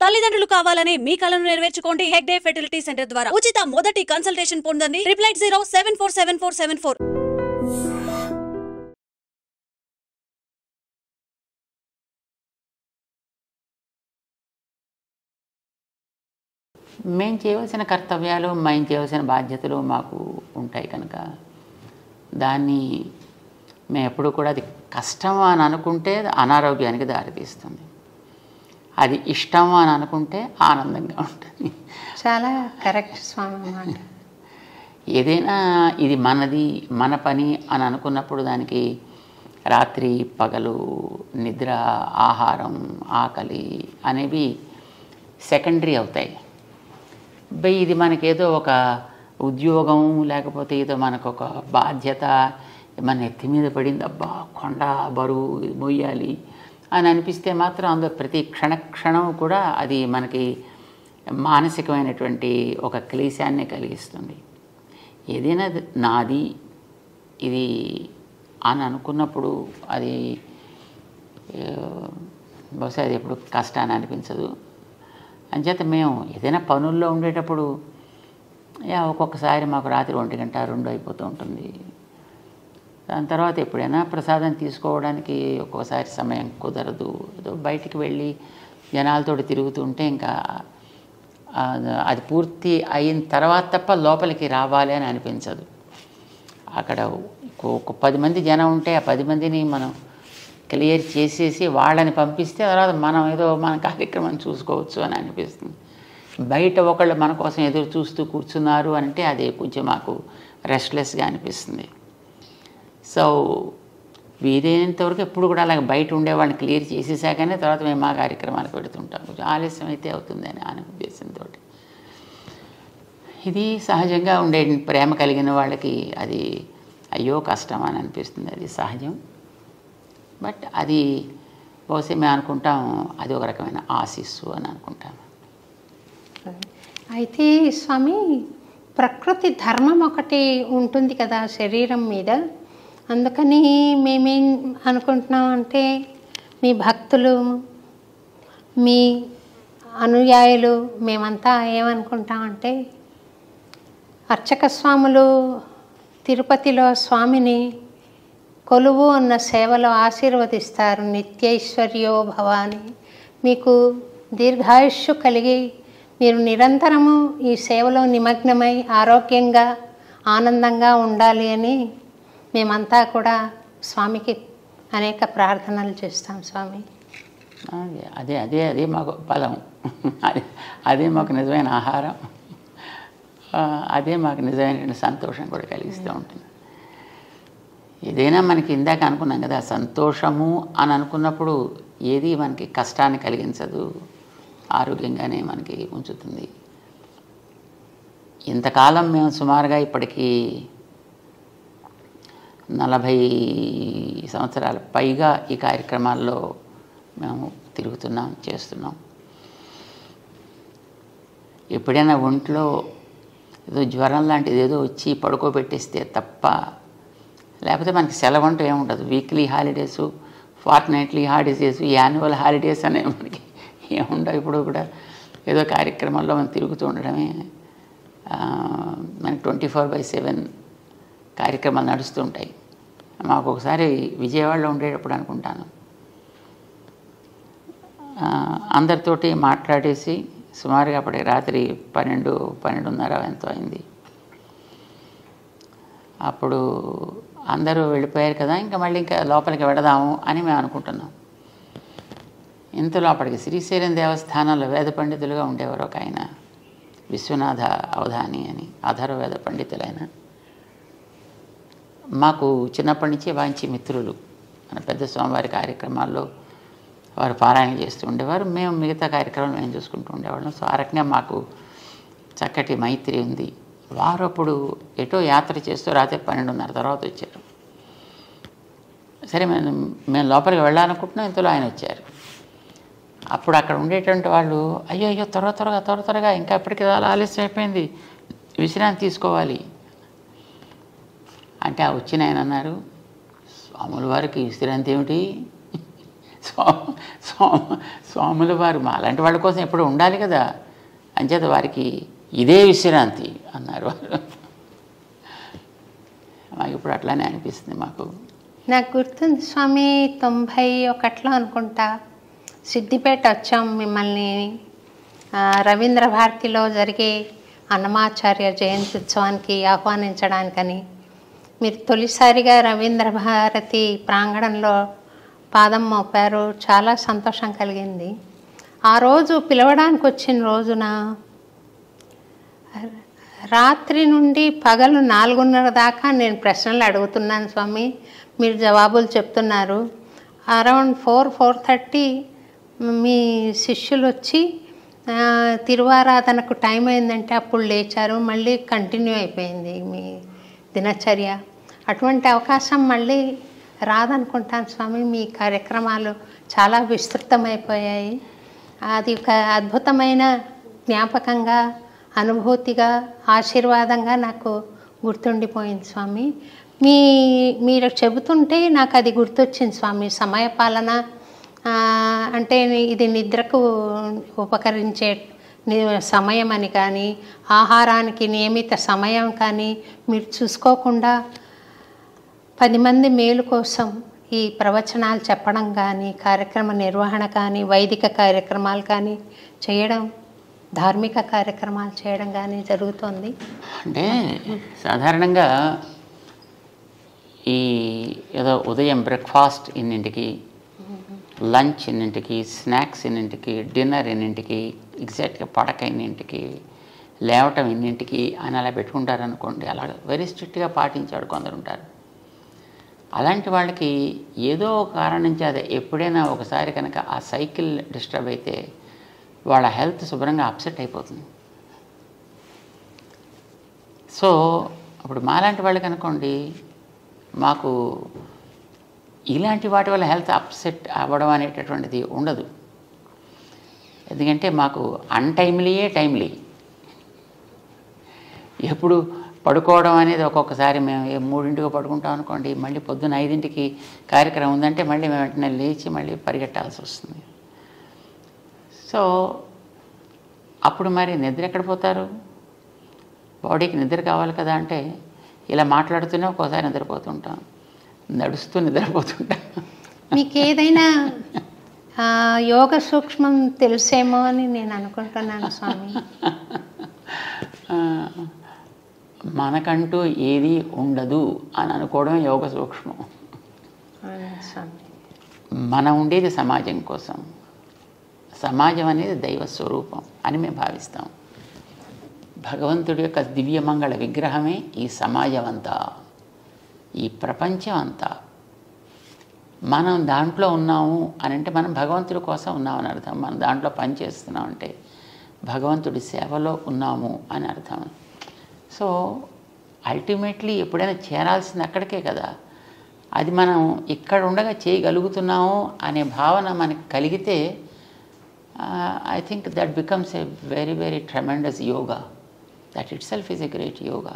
తల్లిదండ్రులు కావాలని మీ కలను నెరవేర్చుకోండి హెగ్డే ఫెర్టిలిటీ సెంటర్ ద్వారా. ఉచిత మొదటి కన్సల్టేషన్ పొందండి 8807474474. మేము చేయవలసిన కర్తవ్యాలు, మేము చేయవలసిన బాధ్యతలు మాకు ఉంటాయి కనుక దాన్ని మేము ఎప్పుడు కూడా అది కష్టం అని అనుకుంటే అనారోగ్యానికి దారితీస్తుంది, అది ఇష్టం అని అనుకుంటే ఆనందంగా ఉంటుంది. చాలా కరెక్ట్ స్వామి అన్నమాట. ఏదైనా ఇది మనది, మన పని అని అనుకున్నప్పుడు దానికి రాత్రి పగలు, నిద్ర, ఆహారం, ఆకలి అనేవి సెకండరీ అవుతాయి. ఇది మనకేదో ఒక ఉద్యోగం, లేకపోతే ఏదో మనకు ఒక బాధ్యత మన ఎత్తి మీద పడింది, అబ్బా కొండ బరువు మోయాలి అని అనిపిస్తే మాత్రం అందులో ప్రతి క్షణం కూడా అది మనకి మానసికమైనటువంటి ఒక క్లేశాన్ని కలిగిస్తుంది. ఏదైనా నాది ఇది అని అనుకున్నప్పుడు అది బహుశా అది ఎప్పుడు కష్టాన్ని అనిపించదు. అంచేత మేము ఏదైనా పనుల్లో ఉండేటప్పుడు ఒక్కొక్కసారి మాకు రాత్రి 1 గంట 2 అయిపోతూ ఉంటుంది. దాని తర్వాత ఎప్పుడైనా ప్రసాదం తీసుకోవడానికి ఒక్కొక్కసారి సమయం కుదరదు. ఏదో బయటికి వెళ్ళి జనాలతో తిరుగుతుంటే ఇంకా అది పూర్తి అయిన తర్వాత తప్ప లోపలికి రావాలి అని అనిపించదు. అక్కడ ఒక 10 మంది జనం ఉంటే ఆ 10 మందిని మనం క్లియర్ చేసేసి వాళ్ళని పంపిస్తే తర్వాత మనం ఏదో మన కార్యక్రమం చూసుకోవచ్చు అని అనిపిస్తుంది. బయట ఒకళ్ళు మన కోసం ఎదురు చూస్తూ కూర్చున్నారు అంటే అది కొంచెం మాకు రెస్ట్లెస్గా అనిపిస్తుంది. సో వీలైనంతవరకు ఎప్పుడు కూడా అలాగే బయట ఉండేవాళ్ళని క్లియర్ చేసేసాకనే తర్వాత మేము మా కార్యక్రమాలు పెడుతుంటాం. కొంచెం ఆలస్యం అయితే అవుతుంది అనే ఉద్దేశంతో. ఇది సహజంగా ఉండే ప్రేమ కలిగిన వాళ్ళకి అది అయ్యో కష్టం అని అనిపిస్తుంది, అది సహజం. బట్ అది బహుశా మేము అనుకుంటాం అది ఒక రకమైన ఆశీస్సు అని అనుకుంటాం. అయితే స్వామి, ప్రకృతి ధర్మం ఒకటి ఉంటుంది కదా శరీరం మీద. అందుకని మేమేం అనుకుంటున్నాం అంటే మీ భక్తులు, మీ అనుయాయులు మేమంతా ఏమనుకుంటామంటే అర్చక స్వాములు తిరుపతిలో స్వామిని కొలువు అన్న సేవలో ఆశీర్వదిస్తారు. నిత్యైశ్వర్యో భవాని, మీకు దీర్ఘాయుష్షు కలిగి మీరు నిరంతరము ఈ సేవలో నిమగ్నమై ఆరోగ్యంగా ఆనందంగా ఉండాలి అని మేమంతా కూడా స్వామికి అనేక ప్రార్థనలు చేస్తాం స్వామి. అదే అదే అదే మాకు బలం, అదే మాకు నిజమైన ఆహారం, అదే మాకు నిజమైన సంతోషం కూడా కలిగిస్తూ ఉంటుంది. ఏదైనా మనకి ఇందాక అనుకున్నాం కదా, సంతోషము అని అనుకున్నప్పుడు ఏది మనకి కష్టాన్ని కలిగించదు, ఆరోగ్యంగానే మనకి ఉంచుతుంది. ఇంతకాలం మేము సుమారుగా ఇప్పటికీ 40 సంవత్సరాల పైగా ఈ కార్యక్రమాల్లో మేము తిరుగుతున్నాం, చేస్తున్నాం. ఎప్పుడైనా ఒంట్లో ఏదో జ్వరం లాంటిది ఏదో వచ్చి పడుకోబెట్టేస్తే తప్ప, లేకపోతే మనకి సెలవు అంటూ ఏముండదు. Weekly holidays, fortnightly holidays, annual holidays అనే మనకి ఏముండవు. ఇప్పుడు కూడా ఏదో కార్యక్రమంలో మనం తిరుగుతూ ఉండడమే. మనకి 24/7 కార్యక్రమాలు నడుస్తుంటాయి. మాకు ఒకసారి విజయవాడలో ఉండేటప్పుడు అనుకుంటాను, అందరితోటి మాట్లాడేసి సుమారుగా అప్పటికి రాత్రి 12:30 ఎంతో అయింది. అప్పుడు అందరూ వెళ్ళిపోయారు కదా, ఇంకా మళ్ళీ ఇంకా లోపలికి వెళదాము అని మేము అనుకుంటున్నాం. ఇంతలో అప్పటికి శ్రీశైలం దేవస్థానంలో వేద పండితులుగా ఉండేవారు ఒక ఆయన, విశ్వనాథ అవధాని అని, అధర్వవేద పండితులైన. మాకు చిన్నప్పటి నుంచే మంచి మిత్రులు. మన పెద్ద స్వామివారి కార్యక్రమాల్లో వారు పారాయణ చేస్తూ ఉండేవారు, మేము మిగతా కార్యక్రమాలు మేము చూసుకుంటూ ఉండేవాళ్ళం. సో ఆ రకంగా మాకు చక్కటి మైత్రి ఉంది. వారు అప్పుడు ఎటో యాత్ర చేస్తూ రాత్రి 12:30 తర్వాత వచ్చారు. సరే మేము లోపలికి వెళ్ళాలనుకుంటున్నాం, ఇంతలో ఆయన వచ్చారు. అప్పుడు అక్కడ ఉండేటువంటి వాళ్ళు అయ్యో అయ్యో త్వరగా ఇంకా ఎప్పటికీ ఆలస్యం అయిపోయింది, విశ్రాంతి తీసుకోవాలి అంటే ఆ వచ్చిన ఆయన అన్నారు, స్వాముల వారికి విశ్రాంతి ఏమిటి, స్వాముల వారు మా అలాంటి వాళ్ళ కోసం ఎప్పుడు ఉండాలి కదా, అంచేత వారికి ఇదే విశ్రాంతి అన్నారు వారు. మాకు ఇప్పుడు అట్లానే అనిపిస్తుంది మాకు. నాకు గుర్తుంది స్వామి, 91లో అనుకుంటా సిద్దిపేట వచ్చాం మిమ్మల్ని రవీంద్ర భారతిలో జరిగే అన్నమాచార్య జయంతి ఉత్సవానికి ఆహ్వానించడానికని. మీరు తొలిసారిగా రవీంద్ర భారతి ప్రాంగణంలో పాదం మోపారు. చాలా సంతోషం కలిగింది. ఆ రోజు పిలవడానికి వచ్చిన రోజున రాత్రి నుండి పగలు 4:30 దాకా నేను ప్రశ్నలు అడుగుతున్నాను స్వామి, మీరు జవాబులు చెప్తున్నారు. అరౌండ్ 4-4:30 మీ శిష్యులు వచ్చి తిరువారాధనకు టైం అయిందంటే అప్పుడు లేచారు. మళ్ళీ కంటిన్యూ అయిపోయింది మీ దినచర్య. అటువంటి అవకాశం మళ్ళీ రాదనుకుంటాను స్వామి. మీ కార్యక్రమాలు చాలా విస్తృతమైపోయాయి. అది ఒక అద్భుతమైన జ్ఞాపకంగా, అనుభూతిగా, ఆశీర్వాదంగా నాకు గుర్తుండిపోయింది స్వామి. మీరు చెబుతుంటే నాకు అది గుర్తొచ్చింది స్వామి. సమయపాలన అంటే ఇది నిద్రకు ఉపకరించే సమయం అని కానీ, ఆహారానికి నియమిత సమయం కానీ మీరు చూసుకోకుండా 10 మంది మేలు కోసం ఈ ప్రవచనాలు చెప్పడం కానీ, కార్యక్రమ నిర్వహణ కానీ, వైదిక కార్యక్రమాలు కానీ చేయడం, ధార్మిక కార్యక్రమాలు చేయడం కానీ జరుగుతుంది. అంటే సాధారణంగా ఈ ఏదో ఉదయం బ్రేక్ఫాస్ట్ ఇన్నింటికి, లంచ్ ఇన్నింటికి, స్నాక్స్ ఇన్నింటికి, డిన్నర్ ఇన్నింటికి, ఎగ్జాక్ట్గా పడక ఇన్నింటికి, లేవటం ఇన్నింటికి అని అలా పెట్టుకుంటారనుకోండి. అలా వెరీ స్ట్రిక్ట్గా పాటించాడు కొందరు ఉంటారు. అలాంటి వాళ్ళకి ఏదో కారణం చేత ఎప్పుడైనా ఒకసారి కనుక ఆ సైకిల్ డిస్టర్బ్ అయితే వాళ్ళ హెల్త్ శుభ్రంగా అప్సెట్ అయిపోతుంది. సో అప్పుడు మాలాంటి వాళ్ళకి అనుకోండి, మాకు ఇలాంటి వాటి వల్ల హెల్త్ అప్సెట్ అవ్వడం అనేటటువంటిది ఉండదు. ఎందుకంటే మాకు అన్టైమ్లీయే టైమ్లీ. ఎప్పుడు పడుకోవడం అనేది ఒక్కొక్కసారి మేము 3ంటికి పడుకుంటాం అనుకోండి, మళ్ళీ పొద్దున్న 5ంటికి కార్యక్రమం ఉందంటే మళ్ళీ మేము వెంటనే లేచి మళ్ళీ పరిగెట్టాల్సి వస్తుంది. సో అప్పుడు మరి నిద్ర ఎక్కడ పోతారు? బాడీకి నిద్ర కావాలి కదా. అంటే ఇలా మాట్లాడుతూనే ఒక్కోసారి నిద్రపోతుంటాం, నడుస్తూ నిద్రపోతుంటాం. మీకు ఏదైనా యోగ సూక్ష్మం తెలుసేమో అని నేను అనుకుంటున్నాను స్వామి. మనకంటూ ఏది ఉండదు అని అనుకోవడం యోగ సూక్ష్మం. మనం ఉండేది సమాజం కోసం. సమాజం అనేది దైవ స్వరూపం అని మేము భావిస్తాం. భగవంతుడి యొక్క దివ్యమంగళ విగ్రహమే ఈ సమాజం అంతా, ఈ ప్రపంచం అంతా. మనం దాంట్లో ఉన్నాము అని అంటే మనం భగవంతుడి కోసం ఉన్నామని అర్థం. మనం దాంట్లో పనిచేస్తున్నాం అంటే భగవంతుడి సేవలో ఉన్నాము అని అర్థం. సో అల్టిమేట్లీ ఎప్పుడైనా చేరాల్సింది అక్కడికే కదా. అది మనం ఇక్కడ ఉండగా చేయగలుగుతున్నాము అనే భావన మనకు కలిగితే I think that becomes a very, very tremendous yoga. That itself is a great yoga.